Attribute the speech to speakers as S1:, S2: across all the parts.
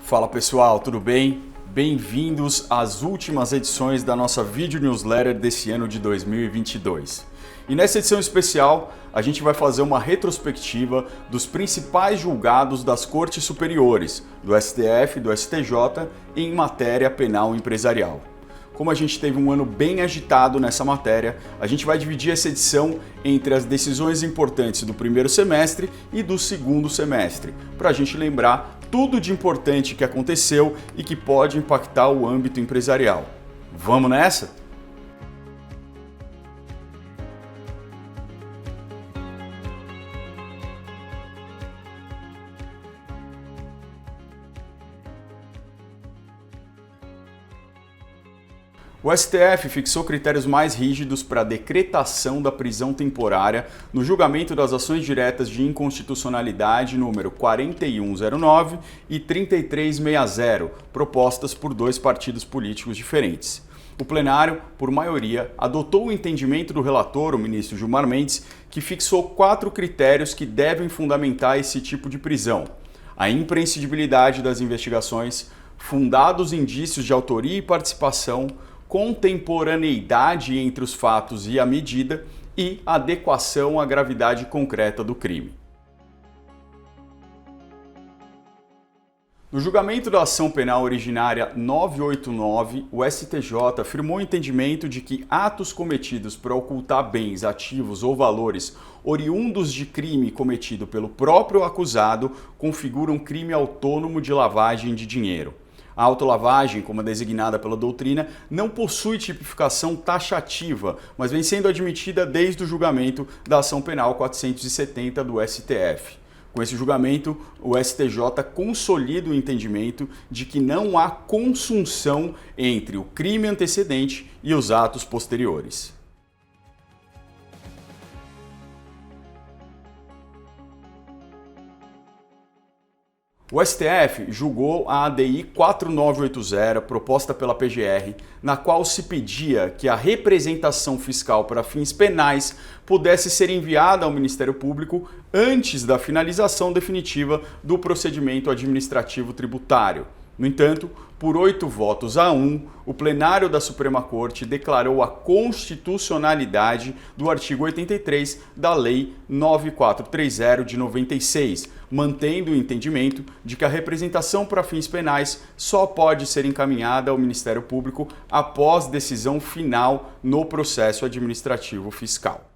S1: Fala pessoal, tudo bem? Bem-vindos às últimas edições da nossa vídeo newsletter desse ano de 2022. E nessa edição especial, a gente vai fazer uma retrospectiva dos principais julgados das Cortes Superiores, do STF e do STJ, em matéria penal empresarial. Como a gente teve um ano bem agitado nessa matéria, a gente vai dividir essa edição entre as decisões importantes do primeiro semestre e do segundo semestre, para a gente lembrar tudo de importante que aconteceu e que pode impactar o âmbito empresarial. Vamos nessa? O STF fixou critérios mais rígidos para a decretação da prisão temporária no julgamento das ações diretas de inconstitucionalidade número 4109 e 3360, propostas por dois partidos políticos diferentes. O plenário, por maioria, adotou o entendimento do relator, o ministro Gilmar Mendes, que fixou 4 critérios que devem fundamentar esse tipo de prisão: a imprescindibilidade das investigações, fundados indícios de autoria e participação, contemporaneidade entre os fatos e a medida e adequação à gravidade concreta do crime. No julgamento da ação penal originária 989, o STJ afirmou o entendimento de que atos cometidos para ocultar bens, ativos ou valores oriundos de crime cometido pelo próprio acusado configuram crime autônomo de lavagem de dinheiro. A autolavagem, como é designada pela doutrina, não possui tipificação taxativa, mas vem sendo admitida desde o julgamento da ação penal 470 do STF. Com esse julgamento, o STJ consolida o entendimento de que não há consunção entre o crime antecedente e os atos posteriores. O STF julgou a ADI 4980, proposta pela PGR, na qual se pedia que a representação fiscal para fins penais pudesse ser enviada ao Ministério Público antes da finalização definitiva do procedimento administrativo tributário. No entanto, por 8 votos a 1, o plenário da Suprema Corte declarou a constitucionalidade do artigo 83 da Lei 9430 de 96, mantendo o entendimento de que a representação para fins penais só pode ser encaminhada ao Ministério Público após decisão final no processo administrativo fiscal.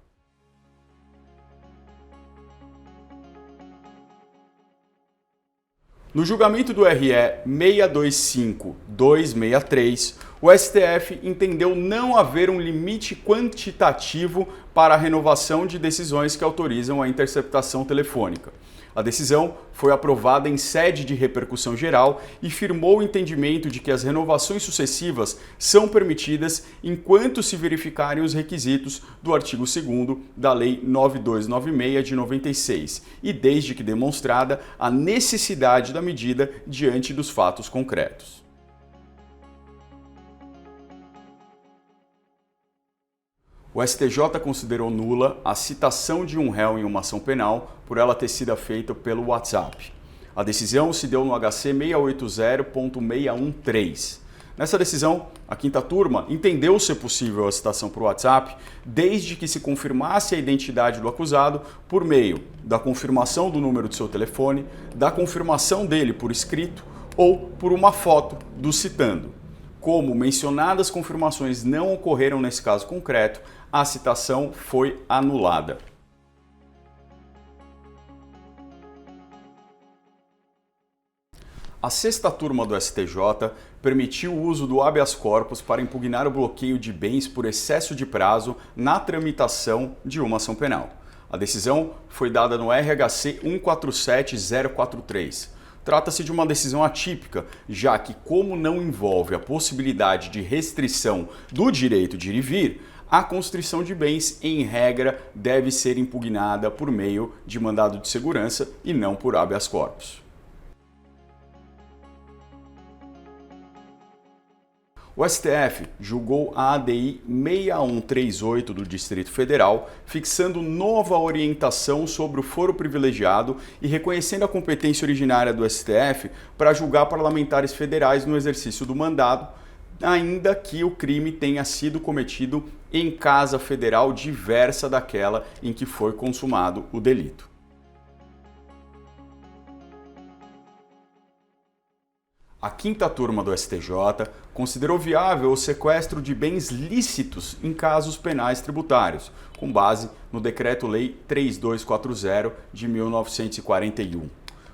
S1: No julgamento do RE 625263, o STF entendeu não haver um limite quantitativo para a renovação de decisões que autorizam a interceptação telefônica. A decisão foi aprovada em sede de repercussão geral e firmou o entendimento de que as renovações sucessivas são permitidas enquanto se verificarem os requisitos do artigo 2º da Lei 9296 de 96 e desde que demonstrada a necessidade da medida diante dos fatos concretos. O STJ considerou nula a citação de um réu em uma ação penal por ela ter sido feita pelo WhatsApp. A decisão se deu no HC 680.613. Nessa decisão, a quinta turma entendeu ser possível a citação por WhatsApp desde que se confirmasse a identidade do acusado por meio da confirmação do número de seu telefone, da confirmação dele por escrito ou por uma foto do citando. Como mencionadas confirmações não ocorreram nesse caso concreto, a citação foi anulada. A sexta turma do STJ permitiu o uso do habeas corpus para impugnar o bloqueio de bens por excesso de prazo na tramitação de uma ação penal. A decisão foi dada no RHC 147043. Trata-se de uma decisão atípica, já que, como não envolve a possibilidade de restrição do direito de ir e vir, a constrição de bens, em regra, deve ser impugnada por meio de mandado de segurança e não por habeas corpus. O STF julgou a ADI 6138 do Distrito Federal, fixando nova orientação sobre o foro privilegiado e reconhecendo a competência originária do STF para julgar parlamentares federais no exercício do mandato, ainda que o crime tenha sido cometido em casa federal diversa daquela em que foi consumado o delito. A quinta turma do STJ considerou viável o sequestro de bens lícitos em casos penais tributários, com base no Decreto-Lei 3240 de 1941.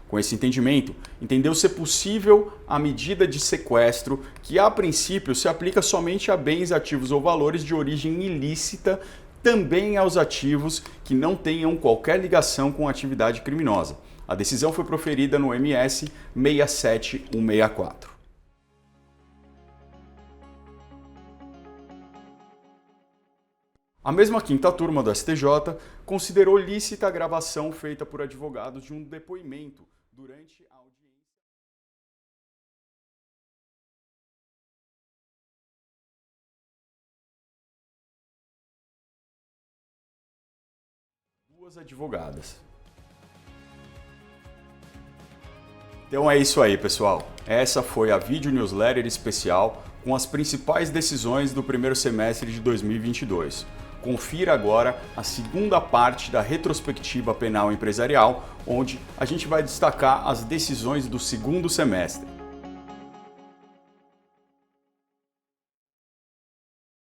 S1: Com esse entendimento, entendeu ser possível a medida de sequestro que, a princípio, se aplica somente a bens, ativos ou valores de origem ilícita, também aos ativos que não tenham qualquer ligação com atividade criminosa. A decisão foi proferida no MS 67164. A mesma quinta turma do STJ considerou lícita a gravação feita por advogados de um depoimento durante a audiência. Duas advogadas. Então é isso aí, pessoal. Essa foi a vídeo newsletter especial com as principais decisões do primeiro semestre de 2022. Confira agora a segunda parte da retrospectiva penal empresarial, onde a gente vai destacar as decisões do segundo semestre.